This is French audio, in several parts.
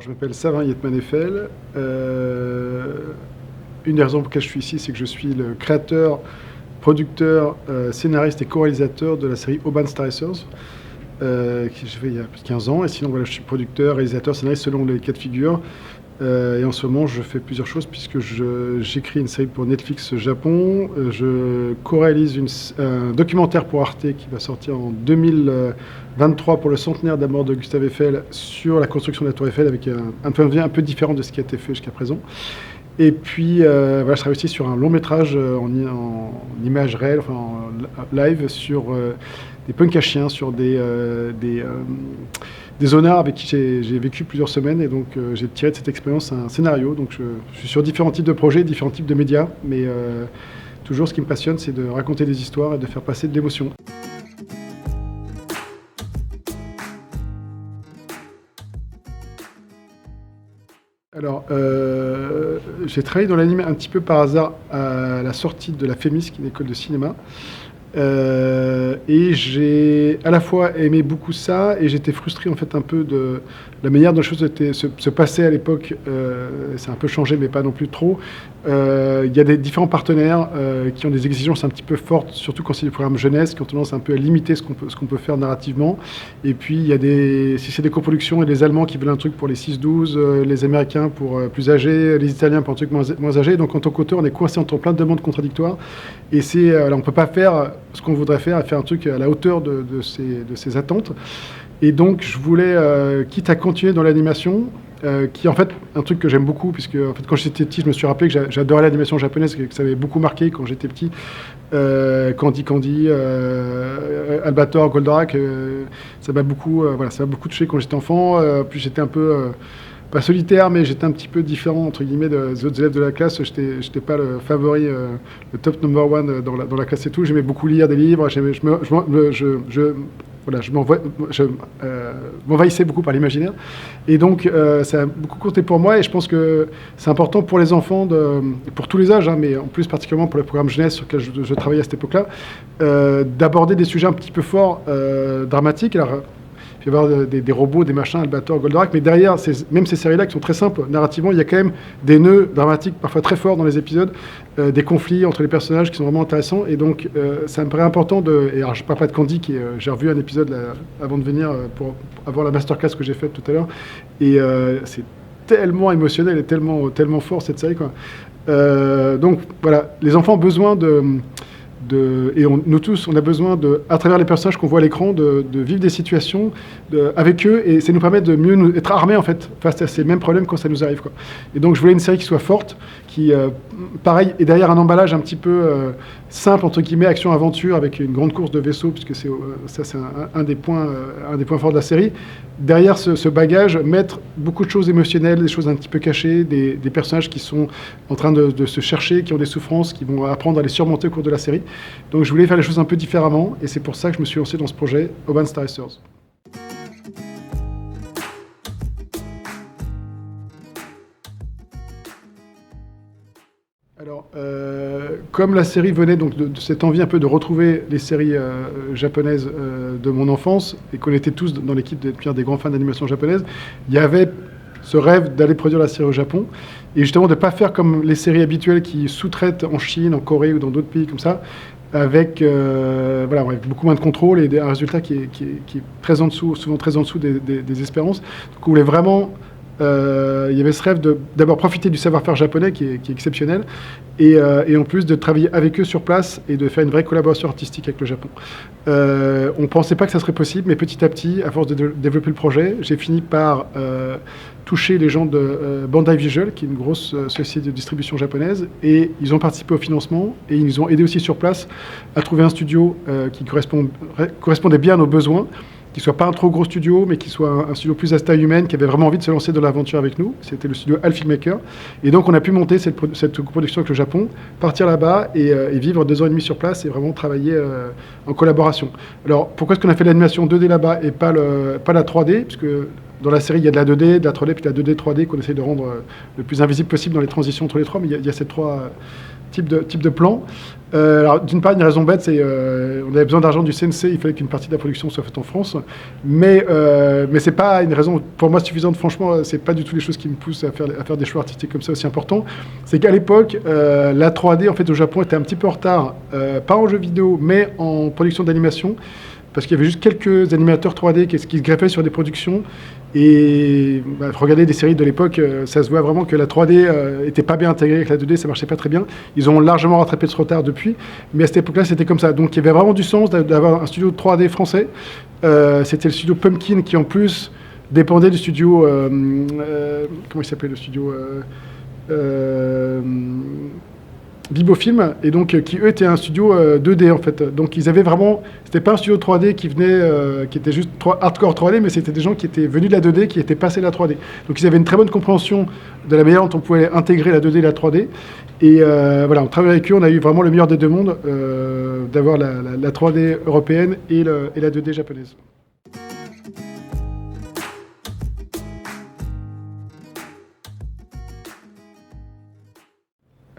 Je m'appelle Savin Yetman-Eiffel. Une des raisons pour lesquelles je suis ici, c'est que je suis le créateur, producteur, scénariste et co-réalisateur de la série Urban Star Racers, que j'ai fait il y a plus de 15 ans. Et sinon, voilà, je suis producteur, réalisateur, scénariste selon les cas de figure. Et en ce moment, je fais plusieurs choses puisque j'écris une série pour Netflix Japon. Je co-réalise un documentaire pour Arte qui va sortir en 2023 pour le centenaire de la mort de Gustave Eiffel sur la construction de la Tour Eiffel avec un point de vue un peu différent de ce qui a été fait jusqu'à présent. Et puis, voilà, je travaille aussi sur un long métrage en images réelles, enfin en live, sur des punks à chiens, sur des honnards avec qui j'ai vécu plusieurs semaines. Et donc, j'ai tiré de cette expérience un scénario. Donc, je suis sur différents types de projets, différents types de médias. Mais toujours, ce qui me passionne, c'est de raconter des histoires et de faire passer de l'émotion. Alors, j'ai travaillé dans l'anime un petit peu par hasard à la sortie de la FEMIS, qui est une école de cinéma. Et j'ai à la fois aimé beaucoup ça et j'étais frustré en fait un peu de la manière dont les choses se passaient à l'époque. C'est un peu changé mais pas non plus trop. Il y a des différents partenaires qui ont des exigences un petit peu fortes, surtout quand c'est des programmes jeunesse, qui ont tendance un peu à limiter ce qu'on peut faire narrativement. Et puis il y a si c'est des coproductions, et les Allemands qui veulent un truc pour les 6-12, les Américains pour plus âgés, les Italiens pour un truc moins âgé. Donc en tant qu'auteur, on est coincé entre plein de demandes contradictoires. Et on ne peut pas faire ce qu'on voudrait faire un truc à la hauteur de ces attentes. Et donc, je voulais, quitte à continuer dans l'animation, qui est en fait un truc que j'aime beaucoup, puisque en fait, quand j'étais petit, je me suis rappelé que j'adorais l'animation japonaise, que ça m'avait beaucoup marqué quand j'étais petit. Candy Candy, Albator, Goldorak, ça m'a beaucoup touché quand j'étais enfant. Puis j'étais un peu... pas solitaire, mais j'étais un petit peu différent, entre guillemets, des autres élèves de la classe. J'étais pas le favori, le top number one dans la classe et tout. J'aimais beaucoup lire des livres. Je m'envahissais beaucoup par l'imaginaire. Et donc, ça a beaucoup compté pour moi. Et je pense que c'est important pour les enfants, pour tous les âges, hein, mais en plus particulièrement pour le programme jeunesse sur lequel je travaillais à cette époque-là, d'aborder des sujets un petit peu forts, dramatiques. Alors, il va y avoir des robots, des machins, Albator, Goldorak, mais derrière, même ces séries-là qui sont très simples, narrativement, il y a quand même des nœuds dramatiques, parfois très forts dans les épisodes, des conflits entre les personnages qui sont vraiment intéressants, et donc ça me paraît important et alors je ne parle pas de Candy, j'ai revu un épisode là, avant de venir, pour avoir la masterclass que j'ai faite tout à l'heure, et c'est tellement émotionnel et tellement, tellement fort cette série, quoi. Donc voilà, les enfants ont besoin nous tous, on a besoin à travers les personnages qu'on voit à l'écran, de vivre des situations avec eux, et ça nous permet de mieux être armés en fait face à ces mêmes problèmes quand ça nous arrive, quoi. Et donc je voulais une série qui soit forte, qui pareil, et derrière un emballage un petit peu simple entre guillemets, action-aventure avec une grande course de vaisseau, puisque c'est un des points forts de la série. Derrière ce bagage, mettre beaucoup de choses émotionnelles, des choses un petit peu cachées, des personnages qui sont en train de se chercher, qui ont des souffrances, qui vont apprendre à les surmonter au cours de la série. Donc je voulais faire les choses un peu différemment, et c'est pour ça que je me suis lancé dans ce projet, Urban Star Racers. Alors, comme la série venait donc de cette envie un peu de retrouver les séries japonaises de mon enfance, et qu'on était tous dans l'équipe des grands fans d'animation japonaise, il y avait ce rêve d'aller produire la série au Japon, et justement de ne pas faire comme les séries habituelles qui sous-traitent en Chine, en Corée ou dans d'autres pays comme ça, avec beaucoup moins de contrôle et un résultat qui est très en dessous, souvent très en dessous des espérances. Donc on voulait vraiment... il y avait ce rêve d'abord profiter du savoir-faire japonais qui est exceptionnel, et en plus de travailler avec eux sur place et de faire une vraie collaboration artistique avec le Japon. On ne pensait pas que ça serait possible, mais petit à petit, à force de développer le projet, j'ai fini par toucher les gens de Bandai Visual, qui est une grosse société de distribution japonaise, et ils ont participé au financement, et ils nous ont aidés aussi sur place à trouver un studio qui correspondait bien à nos besoins, qui soit pas un trop gros studio, mais qui soit un studio plus à taille humaine, qui avait vraiment envie de se lancer dans l'aventure avec nous. C'était le studio Al Filmmaker. Et donc, on a pu monter cette production avec le Japon, partir là-bas et vivre 2 ans et demi sur place et vraiment travailler en collaboration. Alors, pourquoi est-ce qu'on a fait l'animation 2D là-bas et pas la 3D? Puisque dans la série, il y a de la 2D, de la 3D, puis de la 2D, 3D qu'on essaie de rendre le plus invisible possible dans les transitions entre les trois. Mais il y a ces trois type de plan. Alors, d'une part, une raison bête, c'est on avait besoin d'argent du CNC, il fallait qu'une partie de la production soit faite en France. Mais c'est pas une raison, pour moi, suffisante. Franchement, c'est pas du tout les choses qui me poussent à faire des choix artistiques comme ça aussi importants. C'est qu'à l'époque, la 3D, en fait, au Japon, était un petit peu en retard, pas en jeux vidéo, mais en production d'animation. Parce qu'il y avait juste quelques animateurs 3D qui se greffaient sur des productions. Et regardez des séries de l'époque, ça se voit vraiment que la 3D était pas bien intégrée avec la 2D, ça marchait pas très bien. Ils ont largement rattrapé ce retard depuis, mais à cette époque-là, c'était comme ça. Donc il y avait vraiment du sens d'avoir un studio 3D français. C'était le studio Pumpkin qui, en plus, dépendait du studio... comment il s'appelait le studio Vibofilm, et donc qui eux étaient un studio 2D en fait. Donc ils avaient vraiment, c'était pas un studio 3D qui venait, qui était juste hardcore 3D, mais c'était des gens qui étaient venus de la 2D, qui étaient passés de la 3D. Donc ils avaient une très bonne compréhension de la manière dont on pouvait intégrer la 2D et la 3D. Et voilà, on travaille avec eux, on a eu vraiment le meilleur des deux mondes, d'avoir la 3D européenne et la 2D japonaise.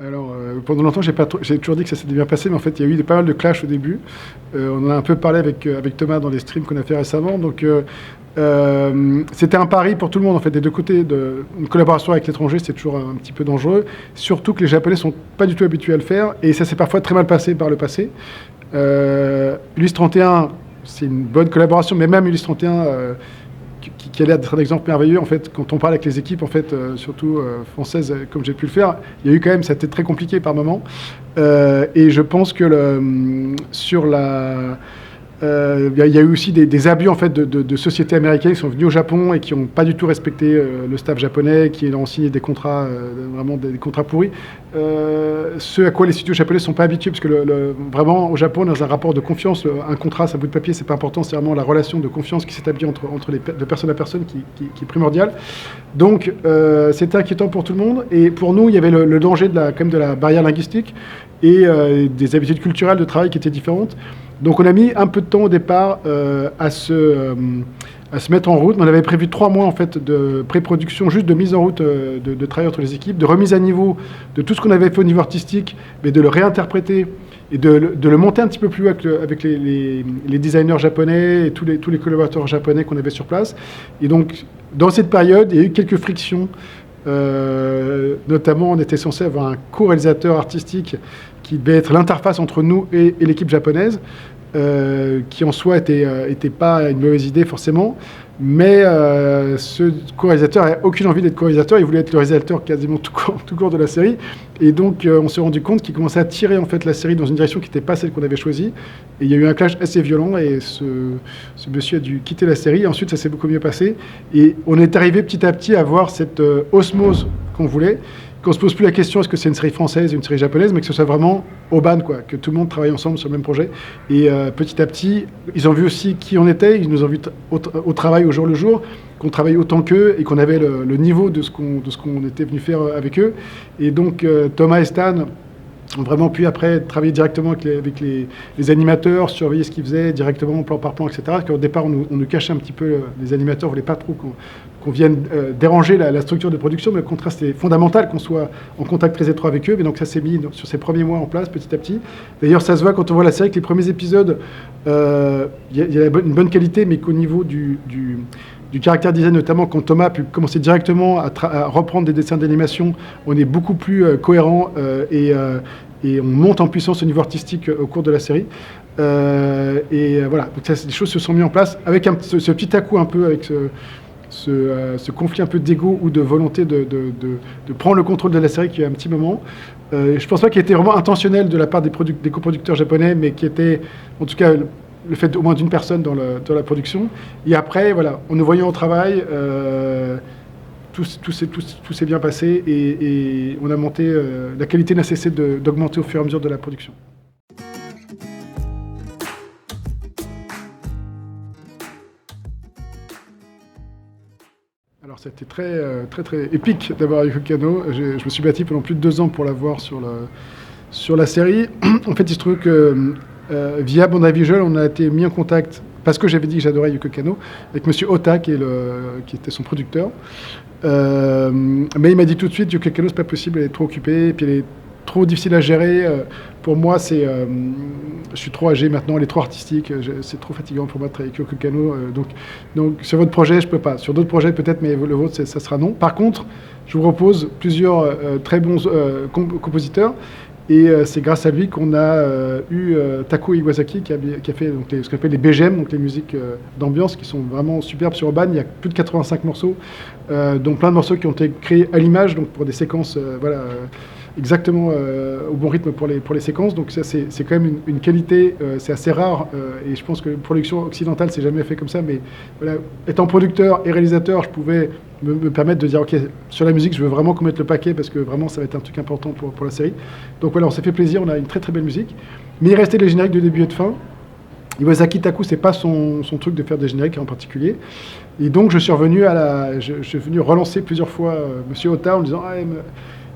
Alors, pendant longtemps, j'ai toujours dit que ça s'était bien passé, mais en fait, il y a eu pas mal de clashs au début. On en a un peu parlé avec Thomas dans les streams qu'on a fait récemment. Donc, c'était un pari pour tout le monde, en fait, des deux côtés. Une collaboration avec l'étranger, c'est toujours un petit peu dangereux. Surtout que les Japonais sont pas du tout habitués à le faire. Et ça s'est parfois très mal passé par le passé. Ulysse 31, c'est une bonne collaboration, mais même Ulysse 31... qui a l'air d'être un exemple merveilleux, en fait, quand on parle avec les équipes, en fait, surtout françaises, comme j'ai pu le faire, il y a eu quand même, ça a été très compliqué par moments. Et je pense que sur la... il y a eu aussi des abus en fait, de sociétés américaines qui sont venues au Japon et qui n'ont pas du tout respecté le staff japonais, qui ont signé des contrats, vraiment des contrats pourris. Ce à quoi les studios japonais ne sont pas habitués, parce que vraiment au Japon, dans un rapport de confiance, un contrat, c'est un bout de papier, c'est pas important, c'est vraiment la relation de confiance qui s'établit de personne à personne qui est primordiale. Donc c'était inquiétant pour tout le monde, et pour nous, il y avait le danger quand même de la barrière linguistique et des habitudes culturelles de travail qui étaient différentes. Donc on a mis un peu de temps au départ à se mettre en route. On avait prévu 3 mois en fait, de pré-production, juste de mise en route de travail entre les équipes, de remise à niveau de tout ce qu'on avait fait au niveau artistique, mais de le réinterpréter et de le monter un petit peu plus haut avec les designers japonais et tous les collaborateurs japonais qu'on avait sur place. Et donc dans cette période, il y a eu quelques frictions. Notamment, on était censé avoir un co-réalisateur artistique qui devait être l'interface entre nous et l'équipe japonaise, qui en soi était pas une mauvaise idée forcément, mais ce co-réalisateur n'avait aucune envie d'être co-réalisateur, il voulait être le réalisateur quasiment tout court de la série, et donc on s'est rendu compte qu'il commençait à tirer en fait la série dans une direction qui n'était pas celle qu'on avait choisie, et il y a eu un clash assez violent, et ce monsieur a dû quitter la série, et ensuite ça s'est beaucoup mieux passé, et on est arrivé petit à petit à voir cette osmose qu'on voulait, qu'on se pose plus la question est-ce que c'est une série française ou une série japonaise, mais que ce soit vraiment au ban, quoi, que tout le monde travaille ensemble sur le même projet. Et petit à petit, ils ont vu aussi qui on était, ils nous ont vu au travail au jour le jour, qu'on travaillait autant qu'eux et qu'on avait le niveau de ce qu'on était venu faire avec eux. Et donc Thomas et Stan ont vraiment pu après travailler directement avec les animateurs, surveiller ce qu'ils faisaient directement plan par plan, etc. Parce qu'au départ, on nous cachait un petit peu, les animateurs ne voulaient pas trop qu'on vienne déranger la structure de production, mais au contraire, c'était fondamental qu'on soit en contact très étroit avec eux. Mais donc ça s'est mis sur ces premiers mois en place, petit à petit. D'ailleurs, ça se voit quand on voit la série que les premiers épisodes, il y a une bonne qualité, mais qu'au niveau du caractère design, notamment quand Thomas a pu commencer directement à reprendre des dessins d'animation, on est beaucoup plus cohérent et on monte en puissance au niveau artistique au cours de la série. Et voilà, donc ça, les choses se sont mises en place avec ce petit à-coup un peu, avec ce conflit un peu d'ego ou de volonté de prendre le contrôle de la série qui a un petit moment. Je ne pense pas qu'il était vraiment intentionnel de la part des coproducteurs japonais, mais qui était, en tout cas, le fait au moins d'une personne dans la production. Et après, voilà, en nous voyant au travail, tout s'est bien passé et on a monté, la qualité n'a cessé d'augmenter au fur et à mesure de la production. Alors c'était très épique d'avoir Yoko Kanno. Je me suis battu pendant plus de 2 ans pour l'avoir sur la série. En fait, il se trouve que via Bandai Visual, on a été mis en contact, parce que j'avais dit que j'adorais Yoko Kanno, avec Monsieur Ota, qui était son producteur. Mais il m'a dit tout de suite, Yoko Kanno, c'est pas possible, elle est trop occupée, et puis elle est trop difficile à gérer. Pour moi, je suis trop âgé maintenant, elle est trop artistique, c'est trop fatigant pour moi de travailler avec Yoko Kanno. Donc sur votre projet, je peux pas. Sur d'autres projets, peut-être, mais le vôtre, ça sera non. Par contre, je vous propose plusieurs très bons compositeurs. Et c'est grâce à lui qu'on a eu Takuo Iwasaki qui a fait donc, ce qu'on appelle les BGM, donc les musiques d'ambiance qui sont vraiment superbes sur Urban. Il y a plus de 85 morceaux, dont plein de morceaux qui ont été créés à l'image, donc pour des séquences exactement au bon rythme pour les séquences. Donc ça, c'est quand même une qualité, c'est assez rare. Et je pense que production occidentale, c'est jamais fait comme ça. Mais voilà, étant producteur et réalisateur, je pouvais me permettre de dire, OK, sur la musique, je veux vraiment qu'on mette le paquet parce que vraiment, ça va être un truc important pour la série. Donc voilà, on s'est fait plaisir, on a une très très belle musique. Mais il restait les génériques de début et de fin. Iwasaki Taku, c'est pas son truc de faire des génériques en particulier. Et donc, je suis venu relancer plusieurs fois Monsieur Ota en me disant,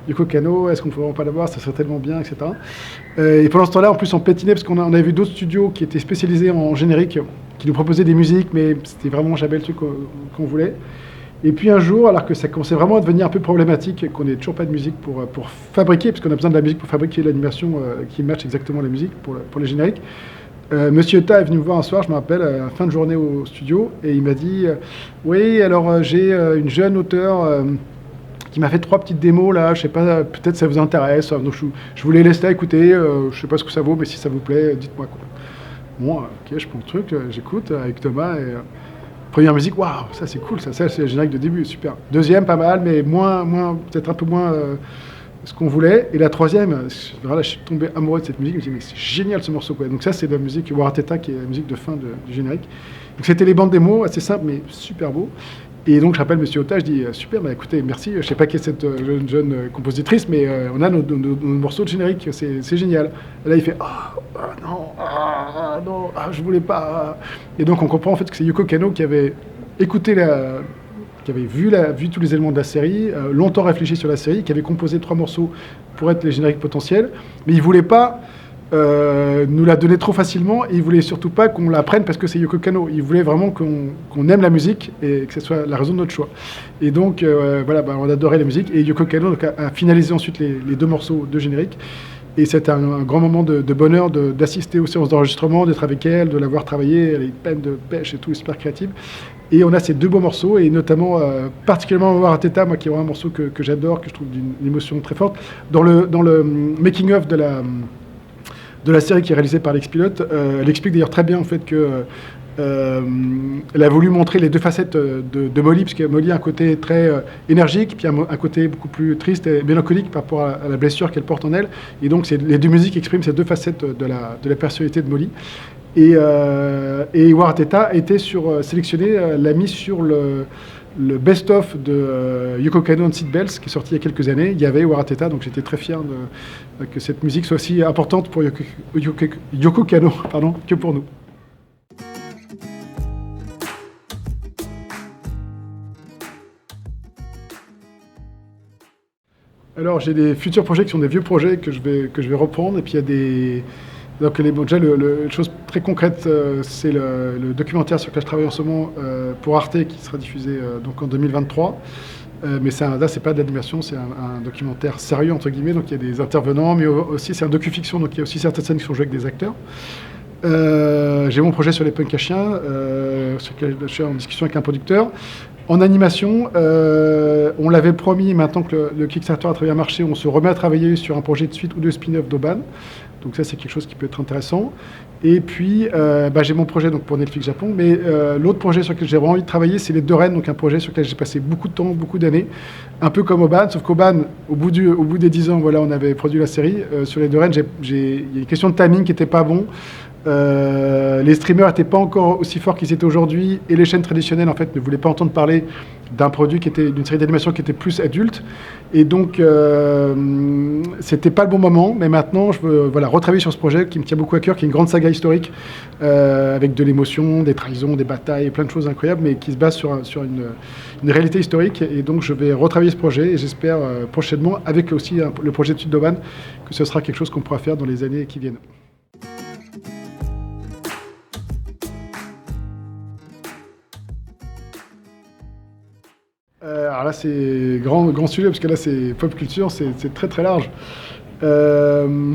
Yoko Kanno, est-ce qu'on ne pourrait vraiment pas l'avoir, ça serait tellement bien, etc. Et pendant ce temps-là, en plus, on pétinait parce qu'on avait vu d'autres studios qui étaient spécialisés en générique, qui nous proposaient des musiques, mais c'était vraiment jamais le truc qu'on voulait. Et puis un jour, alors que ça commençait vraiment à devenir un peu problématique, qu'on n'ait toujours pas de musique pour fabriquer, parce qu'on a besoin de la musique pour fabriquer l'animation qui matche exactement la musique pour les génériques, Monsieur Ota est venu me voir un soir, je me rappelle, à la fin de journée au studio, et il m'a dit oui, alors j'ai une jeune auteure qui m'a fait 3 petites démos là, je sais pas, peut-être ça vous intéresse, donc je vous les laisse là écouter, je sais pas ce que ça vaut, mais si ça vous plaît, dites-moi quoi. Bon, ok, je prends le truc, j'écoute avec Thomas, et première musique, waouh, ça c'est cool, ça c'est le générique de début, super. Deuxième, pas mal, mais peut-être un peu moins ce qu'on voulait. Et la troisième, voilà, je suis tombé amoureux de cette musique, je me suis dit, mais c'est génial ce morceau, quoi. Donc ça, c'est la musique Warateta, qui est la musique de fin du générique. Donc c'était les bandes démos, assez simples, mais super beau. Et donc je rappelle Monsieur Ota, je dis, super, bah écoutez, merci, je sais pas qui est cette jeune compositrice, mais on a nos morceaux de générique, c'est génial. Et là, il fait, non, je voulais pas. Et donc on comprend en fait que c'est Yoko Kanno qui avait écouté qui avait vu tous les éléments de la série, longtemps réfléchi sur la série, qui avait composé 3 morceaux pour être les génériques potentiels, mais il voulait pas nous la donner trop facilement, et il voulait surtout pas qu'on la prenne parce que c'est Yoko Kanno. Il voulait vraiment qu'on aime la musique et que ce soit la raison de notre choix. Et donc voilà, on adorait la musique, et Yoko Kanno donc, a finalisé ensuite les 2 morceaux de générique. Et c'était un grand moment de bonheur d'assister aux séances d'enregistrement, d'être avec elle, de la voir travailler, elle est pleine de pêche et tout, super créative. Et on a ces 2 beaux morceaux, et notamment particulièrement Warateta, moi qui est vraiment un morceau que j'adore, que je trouve d'une émotion très forte. Dans le making-of de la série qui est réalisée par l'ex-pilote, elle explique d'ailleurs très bien en fait que elle a voulu montrer les 2 facettes de Molly, parce que Molly a un côté très énergique, puis un côté beaucoup plus triste et mélancolique par rapport à la blessure qu'elle porte en elle. Et donc les 2 musiques expriment ces 2 facettes de la personnalité de Molly. Et Warateta a été sélectionné, l'a mis sur le best-of de Yoko Kanno and Seed Bells, qui est sorti il y a quelques années. Il y avait Warateta, donc j'étais très fier que cette musique soit aussi importante pour Yoko Kanno que pour nous. Alors j'ai des futurs projets qui sont des vieux projets que je vais reprendre, et puis il y a des... Donc déjà, la chose très concrète, c'est le documentaire sur lequel je travaille en ce moment pour Arte, qui sera diffusé donc en 2023. Mais là, c'est pas de l'animation, c'est un documentaire sérieux, entre guillemets. Donc il y a des intervenants, mais aussi c'est un docu-fiction, donc il y a aussi certaines scènes qui sont jouées avec des acteurs. J'ai mon projet sur les punks à chiens, sur lequel je suis en discussion avec un producteur. En animation, on l'avait promis, maintenant que le Kickstarter a très bien marché, on se remet à travailler sur un projet de suite ou de spin-off d'Oban. Donc ça, c'est quelque chose qui peut être intéressant. Et puis, j'ai mon projet donc, pour Netflix Japon, mais l'autre projet sur lequel j'ai vraiment envie de travailler, c'est Les Deux Reines, donc un projet sur lequel j'ai passé beaucoup de temps, beaucoup d'années, un peu comme Oban, sauf qu'Oban, au bout des 10 ans, voilà, on avait produit la série. Sur Les Deux Reines, il y a une question de timing qui n'était pas bon. Les streamers n'étaient pas encore aussi forts qu'ils étaient aujourd'hui, et les chaînes traditionnelles en fait ne voulaient pas entendre parler d'un produit d'une série d'animation qui était plus adulte, et donc c'était pas le bon moment. Mais maintenant je veux retravailler sur ce projet qui me tient beaucoup à cœur, qui est une grande saga historique avec de l'émotion, des trahisons, des batailles, plein de choses incroyables, mais qui se base sur une réalité historique. Et donc je vais retravailler ce projet, et j'espère prochainement, avec aussi le projet de suite d'Oban, que ce sera quelque chose qu'on pourra faire dans les années qui viennent. Alors là, c'est grand sujet, parce que là, c'est pop culture, c'est très très large. Euh,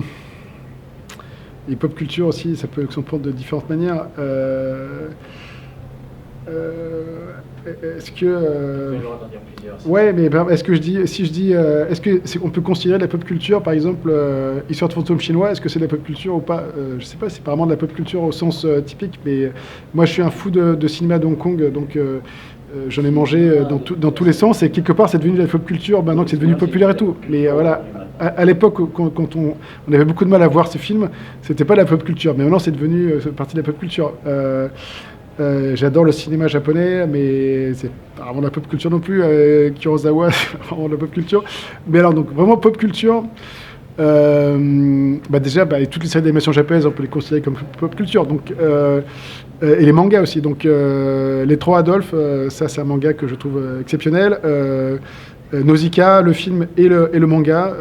et pop culture aussi, ça peut se prendre de différentes manières. Est-ce que ouais, mais est-ce que si je dis, est-ce que on peut considérer de la pop culture, par exemple, Histoire de fantôme chinois, est-ce que c'est de la pop culture ou pas? Je sais pas, c'est pas vraiment de la pop culture au sens typique, mais moi je suis un fou de cinéma de Hong Kong, donc j'en ai mangé dans tous les sens, et quelque part c'est devenu de la pop culture maintenant que c'est devenu populaire et tout. Mais voilà, à l'époque, quand on avait beaucoup de mal à voir ce film, c'était pas de la pop culture, mais maintenant c'est devenu partie de la pop culture. J'adore le cinéma japonais, mais c'est pas vraiment de la pop culture non plus. Kurosawa, c'est pas vraiment de la pop culture. Mais alors, donc, vraiment pop culture, déjà, toutes les séries d'animation japonaises, on peut les considérer comme pop culture. Donc, et les mangas aussi. Donc, Les Trois Adolphes, ça, c'est un manga que je trouve exceptionnel. Nausicaa, le film et le manga,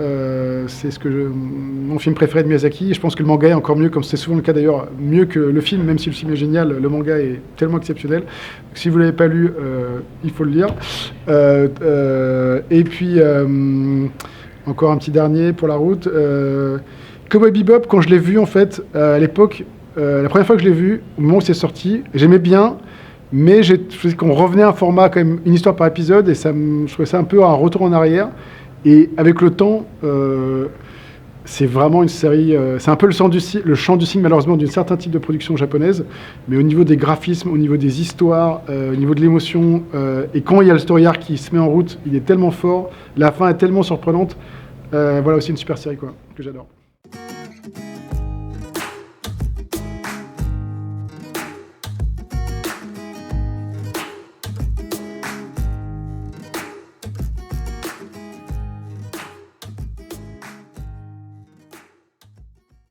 c'est mon film préféré de Miyazaki. Je pense que le manga est encore mieux, comme c'est souvent le cas d'ailleurs, mieux que le film, même si le film est génial, le manga est tellement exceptionnel. Donc, si vous ne l'avez pas lu, il faut le lire. Et puis, encore un petit dernier pour la route. Cowboy Bebop, quand je l'ai vu en fait, à l'époque, la première fois que je l'ai vu, au moment où c'est sorti, j'aimais bien. Mais je trouvais qu'on revenait à un format, quand même, une histoire par épisode, et je trouvais ça un peu un retour en arrière. Et avec le temps, c'est vraiment une série. C'est un peu le chant du cygne, malheureusement, d'un certain type de production japonaise. Mais au niveau des graphismes, au niveau des histoires, au niveau de l'émotion, et quand il y a le story arc qui se met en route, il est tellement fort. La fin est tellement surprenante. Voilà aussi une super série, quoi, que j'adore.